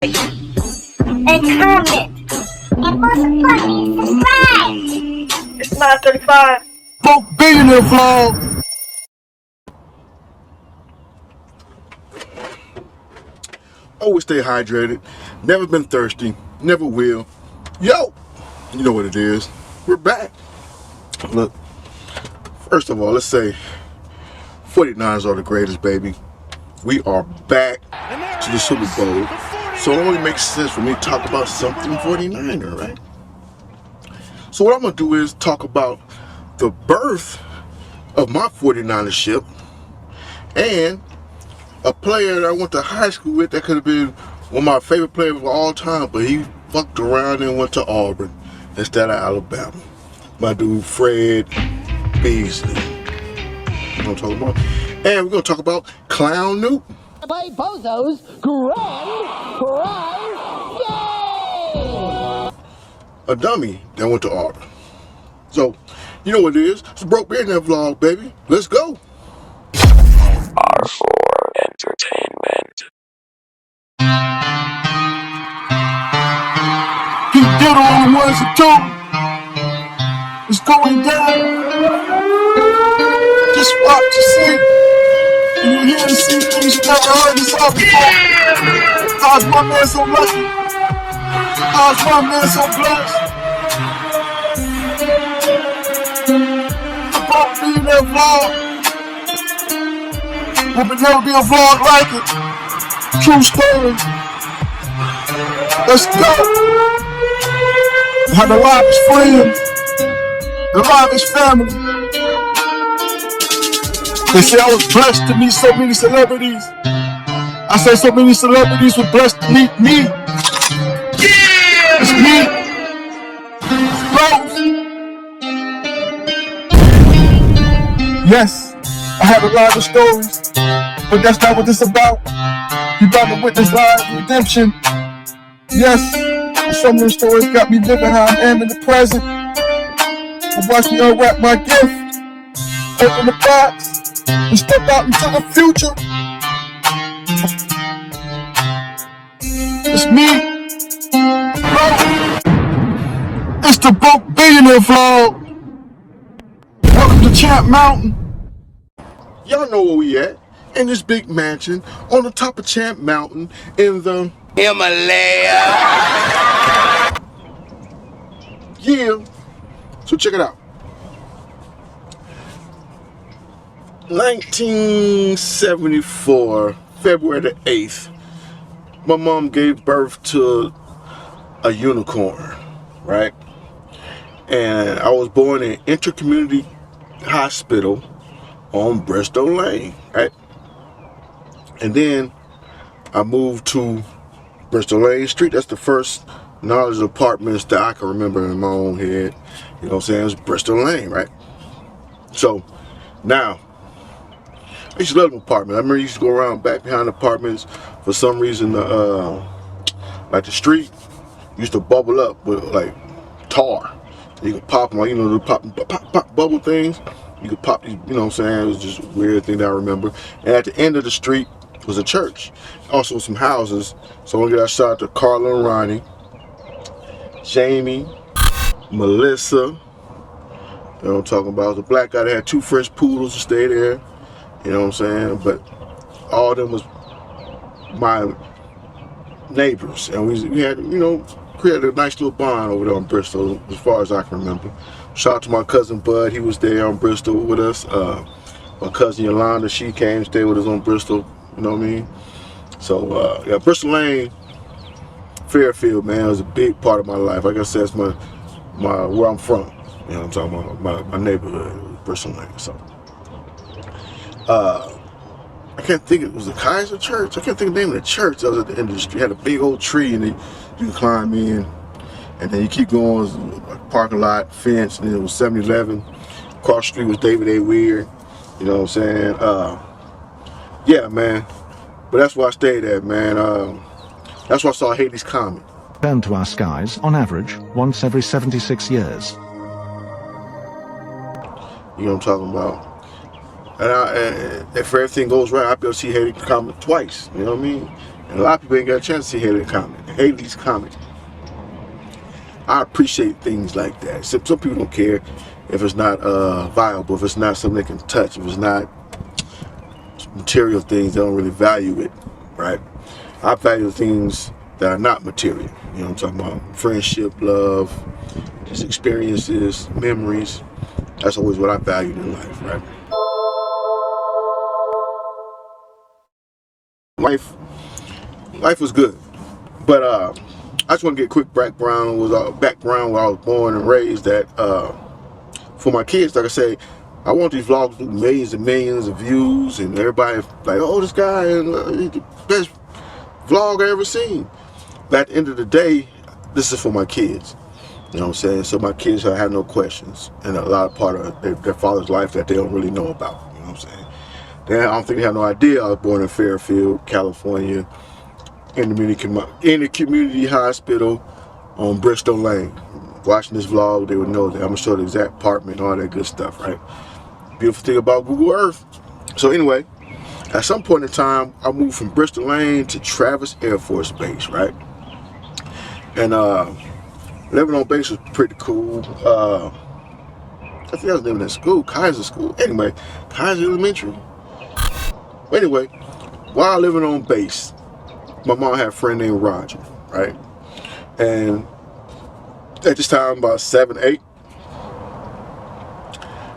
and comment. And most importantly, subscribe. It's 9:35. Billionaire vlog. Always stay hydrated. Never been thirsty. Never will. Yo, you know what it is. We're back. Look, first of all, let's say 49ers are the greatest, baby. We are back to the Super Bowl. So it only makes sense for me to talk about something 49er, right? So what I'm going to do is talk about the birth of my 49ership and a player that I went to high school with that could have been one of my favorite players of all time, but he fucked around and went to Auburn instead of Alabama. My dude, Fred Beasley. You know what I'm talking about? And we're going to talk about Clown Newton. Play Bozo's Grand Prize Game! A dummy that went to Auburn. So, you know what it is. It's a Broke Billionaire vlog, baby. Let's go. R4 Entertainment. He did all the ones and two. It's going down. Just watch and see. And you hear and see things you never heard this all before. How's my man so lucky? How's my man so blessed? The Broke Billionaire vlog. Will never be a vlog like it. True story. Let's go. Had the livest friends, the livest family. They say I was blessed to meet so many celebrities. I say so many celebrities were blessed to meet me. It's me. Both. Yes, I have a lot of stories, but that's not what this about. You about to witness live redemption. Yes, some of the stories got me living how I am in the present. But watch me unwrap my gift, open the box, and step out into the future. It's me. It's the Broke Billionaire vlog. Welcome to Champ Mountain. Y'all know where we at. In this big mansion on the top of Champ Mountain in the Himalaya. Yeah. So check it out. 1974, February the 8th, my mom gave birth to a unicorn, right? And I was born in Intercommunity Hospital on Bristol Lane, right? And then I moved to Bristol Lane Street. That's the first knowledge of apartments that I can remember in my own head. You know what I'm saying? It was Bristol Lane, right? So now, I used to love them apartments. I remember I used to go around back behind the apartments. For some reason, like the street used to bubble up with like tar. You could pop them, like, you know, the pop bubble things. You could pop these, you know what I'm saying? It was just a weird thing that I remember. And at the end of the street was a church. Also some houses. So I want to get a shout out to Carla and Ronnie, Jamie, Melissa. You know what I'm talking about? The black guy that had two French poodles to stay there. You know what I'm saying? But all of them was my neighbors. And we had, you know, created a nice little bond over there on Bristol, as far as I can remember. Shout out to my cousin Bud. He was there on Bristol with us. My cousin Yolanda, she came and stayed with us on Bristol. You know what I mean? So, yeah, Bristol Lane, Fairfield, man, was a big part of my life. Like I said, it's my where I'm from. You know what I'm talking about? My neighborhood, Bristol Lane. So, I can't think, it was the Kaiser Church. I can't think of the name of the church that was at the end of the street. It had a big old tree, and you could climb in. And then you keep going, it was a parking lot, fence, and then it was 7-Eleven. Across the street was David A. Weir. You know what I'm saying? Yeah, man. But that's where I stayed at, man. That's where I saw Hades Comet. Burn to our skies, on average, once every 76 years. You know what I'm talking about? And if everything goes right, I'll be able to see Hades Comet twice. You know what I mean? And a lot of people ain't got a chance to hear that comment, Haley's comment. I appreciate things like that. Some people don't care if it's not viable, if it's not something they can touch, if it's not material things, they don't really value it, right? I value things that are not material. You know what I'm talking about? Friendship, love, just experiences, memories. That's always what I valued in life, right? Life was good, but I just want to get a quick background where I was born and raised. That for my kids, like I say, I want these vlogs to do millions and millions of views, and everybody like, oh, this guy he's the best vlog I ever seen. But at the end of the day, this is for my kids. You know what I'm saying? So my kids have no questions, and a lot of part of their father's life that they don't really know about. You know what I'm saying? I don't think they have no idea I was born in Fairfield, California, in the community hospital on Bristol Lane. Watching this vlog, they would know that I'm gonna show the exact apartment and all that good stuff, right? Beautiful thing about Google Earth. So anyway, at some point in time, I moved from Bristol Lane to Travis Air Force Base, right? And living on base was pretty cool. I think I was living at school, Kaiser School. Anyway, Kaiser Elementary. Anyway, while living on base, my mom had a friend named Roger, right? And at this time, about 7, 8,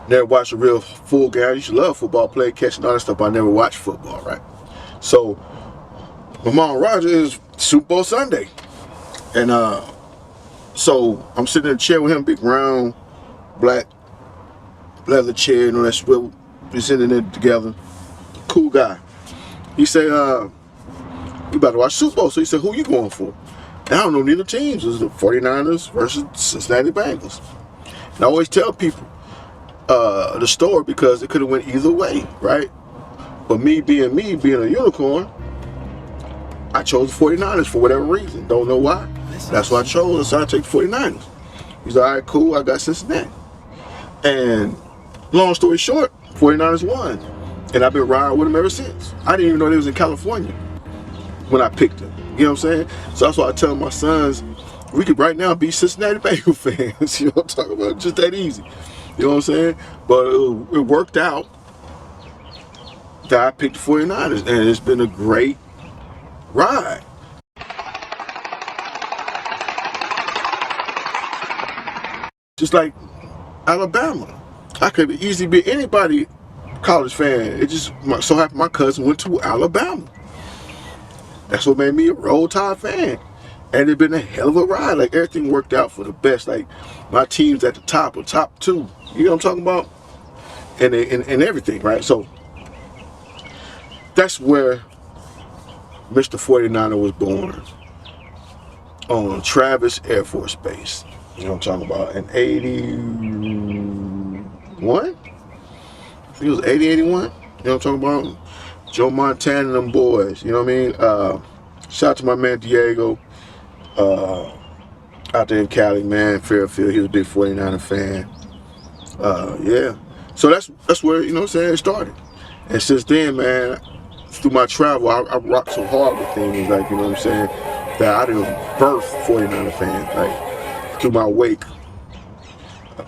never watched a real full game. I used to love football, play, catch, and all that stuff, but I never watched football, right? So, my mom and Roger is Super Bowl Sunday. And so I'm sitting in a chair with him, big round, black leather chair, and all that swivel. We're sitting there together. Cool guy. He said, we about to watch Super Bowl. So he said, who you going for? And I don't know neither teams. It was the 49ers versus Cincinnati Bengals. And I always tell people the story because it could have went either way, right? But me being a unicorn, I chose the 49ers for whatever reason. Don't know why. That's what I chose. So I take the 49ers. He's like, all right, cool. I got Cincinnati. And long story short, 49ers won. And I've been riding with them ever since. I didn't even know they was in California when I picked them. You know what I'm saying? So that's why I tell my sons, we could right now be Cincinnati Bengals fans. You know what I'm talking about? Just that easy. You know what I'm saying? But it worked out that I picked the 49ers. And it's been a great ride. Just like Alabama. I could easily be anybody college fan. It just so happened my cousin went to Alabama. That's what made me a Roll Tide fan. And it's been a hell of a ride. Like everything worked out for the best. Like my team's at the top or top 2. You know what I'm talking about? And everything, right? So that's where Mr. 49er was born. On Travis Air Force Base. You know what I'm talking about? In 81? I think it was 80, 81. You know what I'm talking about? Joe Montana and them boys. You know what I mean? Shout out to my man Diego. Out there in Cali, man. Fairfield. He was a big 49er fan. Yeah. So that's where, you know what I'm saying, it started. And since then, man, through my travel, I rocked so hard with things, like, you know what I'm saying, that I didn't birth 49er fans. Like, through my wake,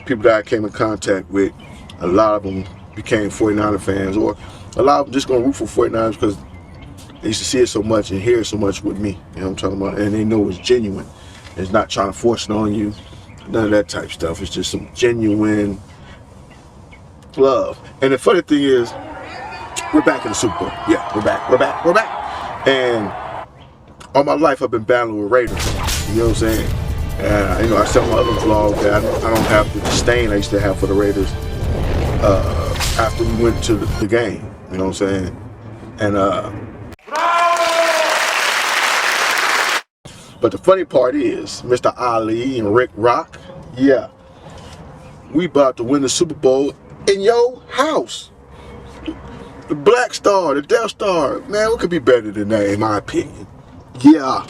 people that I came in contact with, a lot of them became 49er fans, or a lot of them just gonna root for 49ers because they used to see it so much and hear it so much with me. You know what I'm talking about? And they know it's genuine. It's not trying to force it on you. None of that type stuff. It's just some genuine love. And the funny thing is, we're back in the Super Bowl. Yeah, we're back. And all my life I've been battling with Raiders. You know what I'm saying? You know, I said on my other vlog that I don't have the disdain I used to have for the Raiders after we went to the game. You know what I'm saying? And but the funny part is, Mr. Ali and Rick Rock, yeah, we about to win the Super Bowl in your house. The Black Star, the Death Star, man, what could be better than that, in my opinion? Yeah.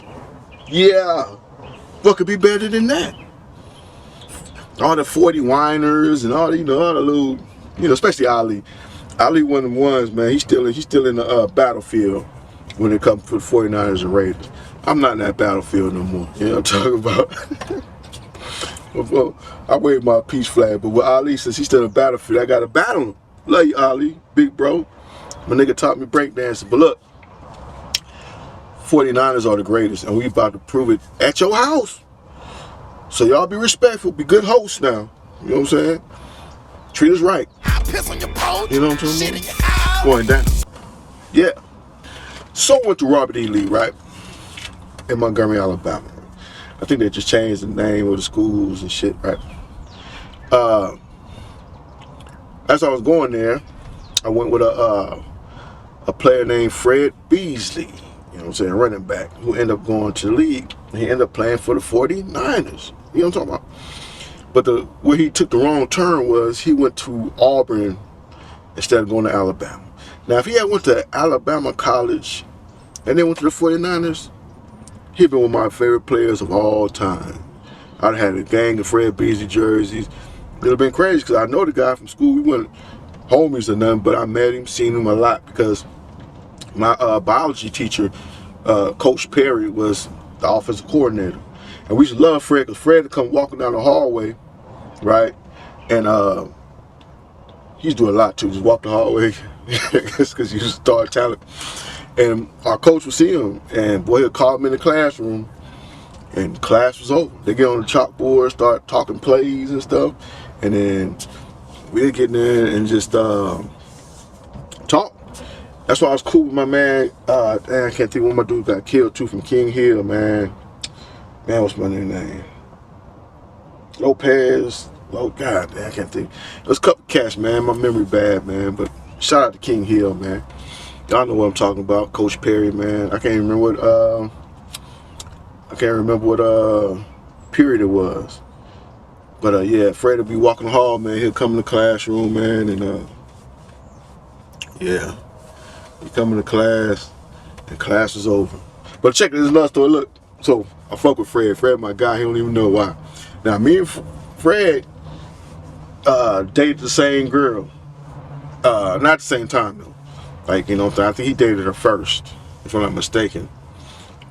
What could be better than that? All the 40-winers and all the, all the little, especially Ali. Ali one of them ones, man. He's still in the battlefield when it comes to the 49ers and Raiders. I'm not in that battlefield no more. You know what I'm talking about? Well, I wave my peace flag, but with Ali, since he's still in the battlefield, I got to battle him. Love you, Ali, big bro. My nigga taught me breakdancing, but look, 49ers are the greatest, and we about to prove it at your house. So y'all be respectful, be good hosts now. You know what I'm saying? Treat us right. You know what I'm talking about? Going down. Yeah. So went to Robert E. Lee, right? In Montgomery, Alabama. I think they just changed the name of the schools and shit, right? As I was going there, I went with a player named Fred Beasley, you know what I'm saying, running back, who ended up going to the league. He ended up playing for the 49ers. You know what I'm talking about? But where he took the wrong turn was he went to Auburn instead of going to Alabama. Now, if he had went to Alabama college and then went to the 49ers, he'd been one of my favorite players of all time. I'd have had a gang of Fred Beasley jerseys. It would have been crazy because I know the guy from school. We weren't homies or nothing, but I met him, seen him a lot because my biology teacher, Coach Purdy, was the offensive coordinator. And we used to love Fred because Fred would come walking down the hallway, right? And he used to do a lot too, just walk the hallway because he was a star talent. And our coach would see him, and boy, he'd call him in the classroom, and class was over. They get on the chalkboard, start talking plays and stuff, and then we'd get in there and just talk. That's why I was cool with my man. I can't think what my dude got killed too from King Hill, man. Man, what's my name? Lopez. Oh God, man, I can't think. It was a couple cats, man. My memory bad, man. But shout out to King Hill, man. Y'all know what I'm talking about, Coach Perry, man. I can't remember what period it was. But yeah, Fred would be walking the hall, man. He'll come in the classroom, man, and yeah, he come into class, and class is over. But check this another story. Look, so I fuck with Fred. Fred, my guy. He don't even know why. Now me and Fred dated the same girl. Not at the same time though. Like, you know, I think he dated her first, if I'm not mistaken.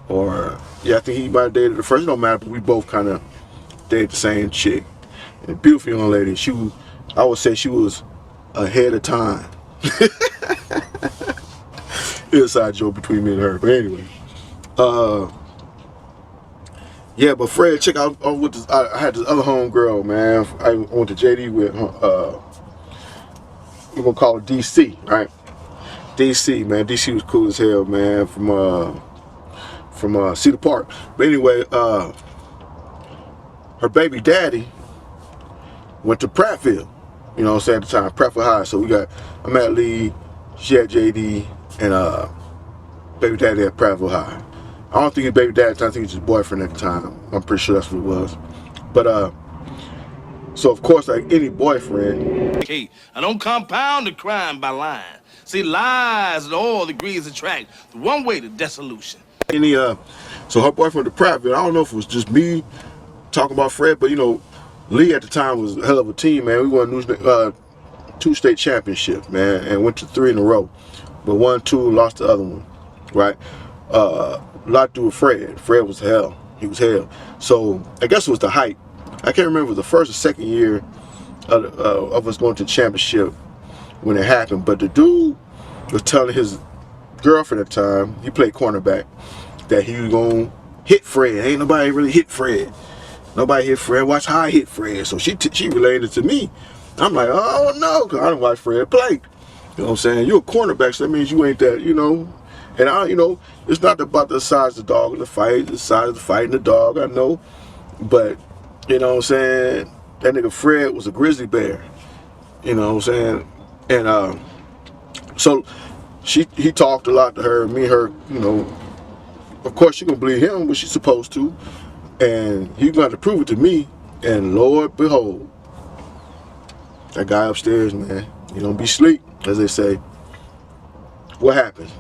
Or, yeah, I think he might have dated her first. It don't matter, but we both kind of dated the same chick. And a beautiful young lady. I would say she was ahead of time. Inside joke between me and her. But anyway. Yeah, but Fred, check out, I had this other homegirl, man. I went to JD with, we're going to call her DC, right? DC, man. DC was cool as hell, man, from Cedar Park. But anyway, her baby daddy went to Prattville. You know what I'm saying, at the time, Prattville High. So I'm at Lee, she at JD, and baby daddy at Prattville High. I don't think his baby daddy at the time, I think he was his boyfriend at the time. I'm pretty sure that's what it was. But so of course, like any boyfriend. Hey, I don't compound the crime by lying. See, lies and all degrees attract the one way to dissolution. So her boyfriend to Prattville, I don't know if it was just me talking about Fred, but you know, Lee at the time was a hell of a team, man. We won 2 state championships, man, and went to 3 in a row. But won 2, lost the other one, right? A lot to do with Fred. Fred was hell. He was hell. So I guess it was the hype. I can't remember the first or second year of us going to the championship when it happened, but the dude was telling his girlfriend at the time, he played cornerback, that he was going to hit Fred. Ain't nobody really hit Fred. Nobody hit Fred. Watch how I hit Fred. So she relayed it to me. I'm like, oh no, because I didn't watch Fred play. You know what I'm saying? You're a cornerback, so that means you ain't that, you know. And you know, it's not about the size of the dog in the fight, the size of the fight in the dog, I know. But, you know what I'm saying? That nigga Fred was a grizzly bear. You know what I'm saying? And so he talked a lot to her, me and her, you know, of course she gonna believe him, but she's supposed to. And he gonna have to prove it to me. And Lord behold, that guy upstairs, man, he don't be sleep, as they say. What happened?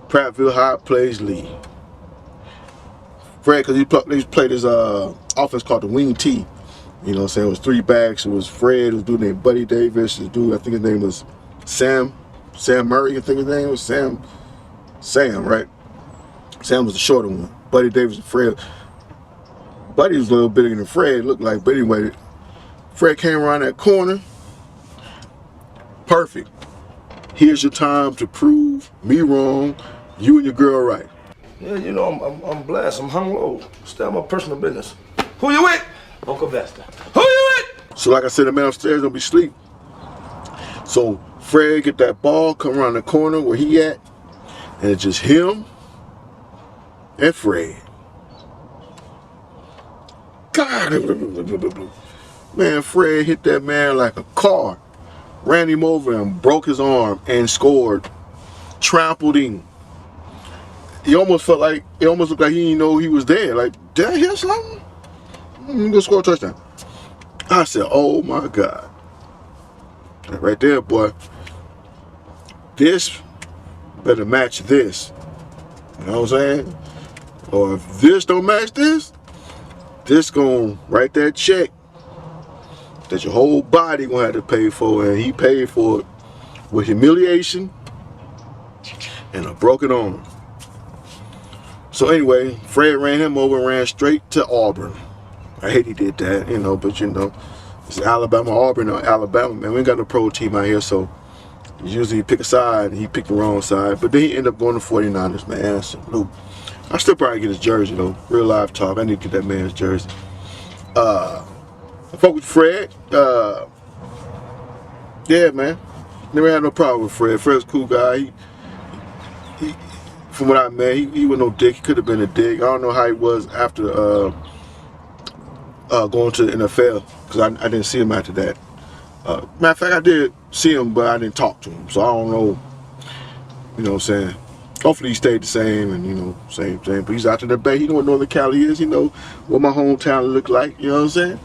Prattville High plays Lee. Fred, because he played his offense called the wing T. You know what I'm saying? It was 3 backs. It was Fred, it was a dude named Buddy Davis, this dude, I think his name was Sam Murray, I think his name was Sam. Sam, right? Sam was the shorter one. Buddy Davis and Fred. Buddy was a little bigger than Fred, looked like. But anyway, Fred came around that corner. Perfect. Here's your time to prove me wrong, you and your girl right. Yeah, you know, I'm blessed. I'm hung low. Stay on my personal business. Who you with? Uncle Vesta. Who you with? So like I said, the man upstairs gonna be asleep. So Fred get that ball, come around the corner where he at, and it's just him and Fred. God, man, Fred hit that man like a car, ran him over and broke his arm and scored, trampled him. He almost felt like, it almost looked like he didn't know he was there. Like, did I hear something? I'm gonna score a touchdown. I said, oh my God. Right there, boy. This better match this. You know what I'm saying? Or if this don't match this gonna write that check that your whole body gonna have to pay for, and he paid for it with humiliation and a broken arm. So anyway, Fred ran him over and ran straight to Auburn. I hate he did that, you know, but you know, it's Alabama, Auburn, or Alabama, man. We ain't got no pro team out here, so usually he pick a side, and he picked the wrong side. But then he ended up going to 49ers, man. Salute. I still probably get his jersey, though. Real live talk. I need to get that man's jersey. I fuck with Fred. Yeah, man. Never had no problem with Fred. Fred's a cool guy. He from what I met, he was no dick. He could have been a dick. I don't know how he was after going to the NFL, because I didn't see him after that. Matter of fact, I did see him, but I didn't talk to him. So I don't know. You know what I'm saying? Hopefully he stayed the same, and you know, same thing. But he's out to the Bay. He know what Northern Cali is. He know what my hometown look like. You know what I'm saying?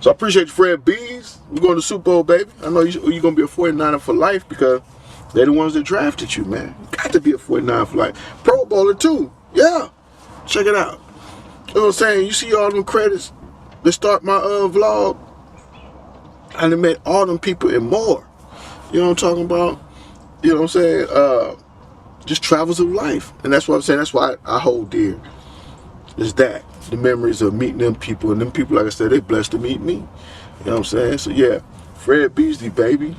So I appreciate you, Fred Bees. We're going to the Super Bowl, baby. I know you're going to be a 49er for life, because they're the ones that drafted you, man. You got to be a 49er for life. Pro Bowler too. Yeah. Check it out. You know what I'm saying? You see all them credits that start my vlog. I done met all them people and more. You know what I'm talking about? You know what I'm saying? Just travels of life. And that's what I'm saying. That's why I hold dear. Is that. The memories of meeting them people. And them people, like I said, they blessed to meet me. You know what I'm saying? So yeah, Fred Beasley, baby.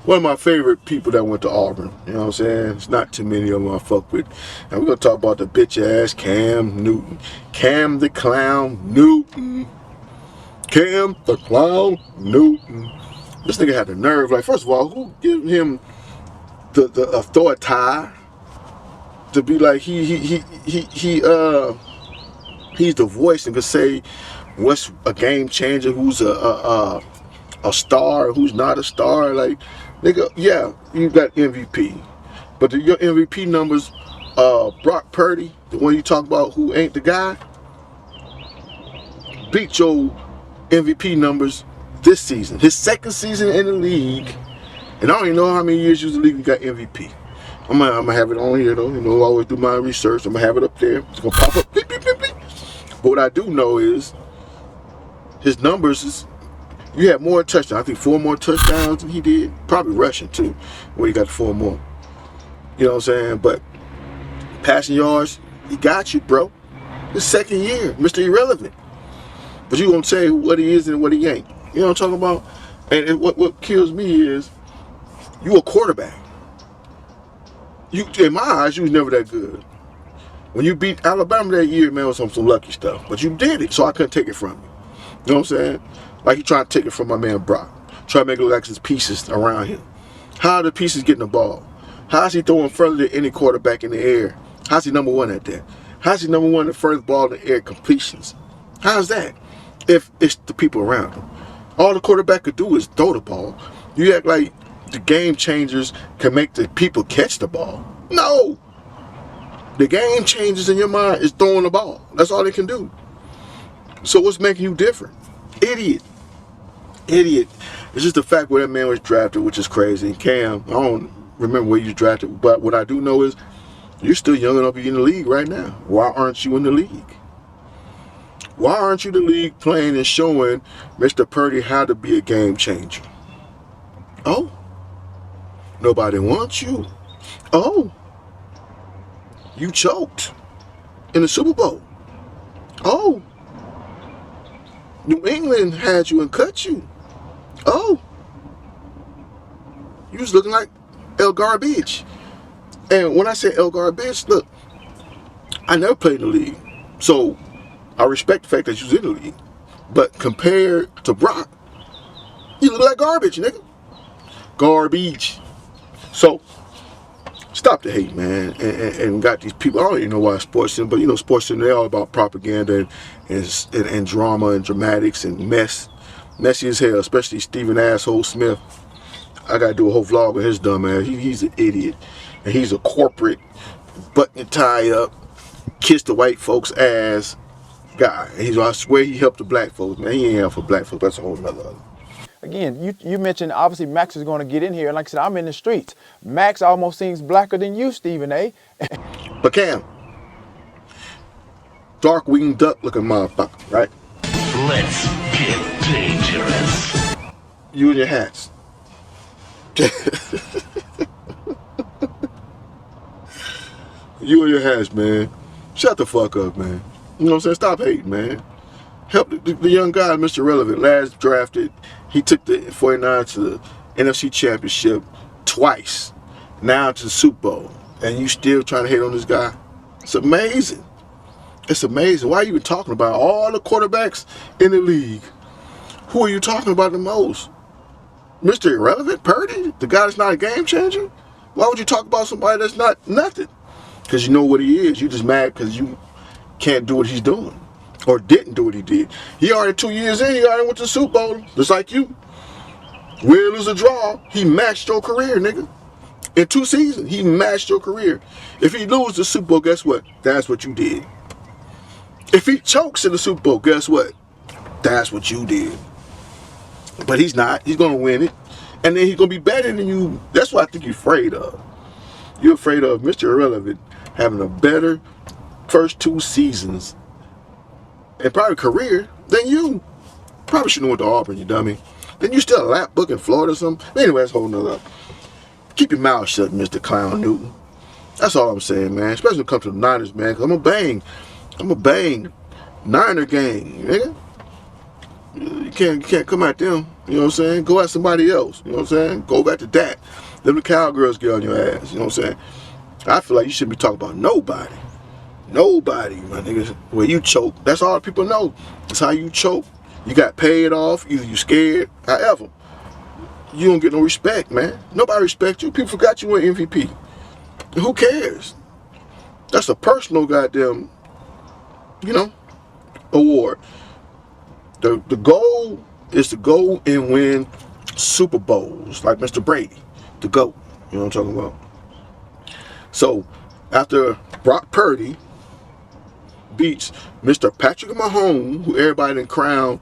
One of my favorite people that went to Auburn. You know what I'm saying? It's not too many of them I fuck with. And we're going to talk about the bitch ass Cam Newton. Cam the Clown Newton. Cam the Clown Newton. This nigga had the nerve. Like, first of all, who gave him the authority to be like he's the voice and could say what's a game changer, who's a star, who's not a star. Like, nigga, yeah, you got MVP, but your MVP numbers, Brock Purdy, the one you talk about, who ain't the guy, beat your MVP numbers this season, his second season in the league. And I don't even know how many years you was in the league. We got MVP. I'm gonna have it on here though. You know, I always do my research. I'm gonna have it up there. It's gonna pop up. Bleep, bleep, bleep, bleep. But what I do know is his numbers is, you had more touchdowns. I think 4 more touchdowns than he did. Probably rushing too, when he got 4 more. You know what I'm saying? But passing yards, he got you, bro. His second year, Mr. Irrelevant. But you gonna say what he is and what he ain't. You know what I'm talking about? And what kills me is, you a quarterback. You, in my eyes, you was never that good. When you beat Alabama that year, man, was some lucky stuff. But you did it, so I couldn't take it from you. You know what I'm saying? Like, you trying to take it from my man Brock. Try to make it look like there's pieces around him. How are the pieces getting the ball? How is he throwing further than any quarterback in the air? How's he number 1 at that? How's he number 1 at first ball in the air completions? How's that? If it's the people around him. All the quarterback could do is throw the ball. You act like the game changers can make the people catch the ball. No. The game changers in your mind is throwing the ball. That's all they can do. So what's making you different? Idiot. Idiot. It's just the fact where that man was drafted, which is crazy. Cam, I don't remember where you was drafted, but what I do know is you're still young enough to be in the league right now. Why aren't you in the league? Why aren't you in the league playing and showing Mr. Purdy how to be a game changer? Oh, nobody wants you. Oh, you choked in the Super Bowl. Oh, New England had you and cut you. Oh, you was looking like El Garbage. And when I say El Garbage, look, I never played in the league. So I respect the fact that you was in the league. But compared to Brock, you look like garbage, nigga. Garbage. So stop the hate, man, and got these people. I don't even know why sports center, but you know, sports center, they're all about propaganda and drama and dramatics and messy as hell. Especially Stephen Asshole Smith. I gotta do a whole vlog with his dumb ass. He's an idiot, and he's a corporate button your tie up, kiss the white folks ass guy. And I swear he helped the black folks, man. He ain't help for black folks. That's a whole nother. Again, you mentioned obviously Max is going to get in here, and like I said, I'm in the streets. Max almost seems blacker than you, Stephen A. But Cam, dark winged duck looking motherfucker, right? Let's get dangerous. You and your hats. You and your hats, man. Shut the fuck up, man. You know what I'm saying? Stop hating, man. Help the young guy, Mr. Relevant, last drafted. He took the 49ers to the NFC Championship twice. Now to the Super Bowl. And you still trying to hate on this guy? It's amazing. It's amazing. Why are you even talking about all the quarterbacks in the league? Who are you talking about the most? Mr. Irrelevant? Purdy? The guy that's not a game changer? Why would you talk about somebody that's not nothing? Because you know what he is. You just mad because you can't do what he's doing. Or didn't do what he did. He already 2 years in, he already went to the Super Bowl. Just like you. Win, lose, or draw, he matched your career, nigga. In 2 seasons, he matched your career. If he loses the Super Bowl, guess what? That's what you did. If he chokes in the Super Bowl, guess what? That's what you did. But he's not. He's going to win it. And then he's going to be better than you. That's what I think you're afraid of. You're afraid of Mr. Irrelevant having a better first 2 seasons and probably career than you. Probably shouldn't have went to Auburn, you dummy. Then you still a lap book in Florida or something. Anyway, that's a whole nother. Keep your mouth shut, Mr. Clown Newton. That's all I'm saying, man. Especially when it comes to the Niners, man. Because I'm a bang Niner gang, nigga. You can't come at them. You know what I'm saying? Go at somebody else. You know what I'm saying? Go back to that. Let the cowgirls get on your ass. You know what I'm saying? I feel like you shouldn't be talking about nobody. Nobody, my niggas. Where you choke. That's all people know. That's how you choke. You got paid off. Either you scared. However, you don't get no respect, man. Nobody respects you. People forgot you were MVP. Who cares? That's a personal goddamn, award. The goal is to go and win Super Bowls like Mr. Brady. The GOAT. You know what I'm talking about? So, after Brock Purdy beats Mr. Patrick Mahomes, who everybody done crowned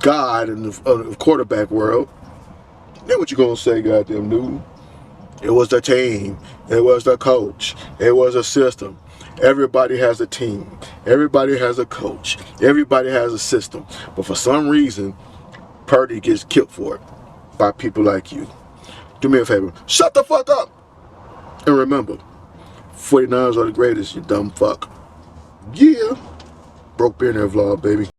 God in the quarterback world, then what you gonna say, goddamn Newton? It was the team. It was the coach. It was a system. Everybody has a team. Everybody has a coach. Everybody has a system. But for some reason, Purdy gets killed for it by people like you. Do me a favor. Shut the fuck up. And remember, 49ers are the greatest, you dumb fuck. Yeah. Broke Billionaire vlog, baby.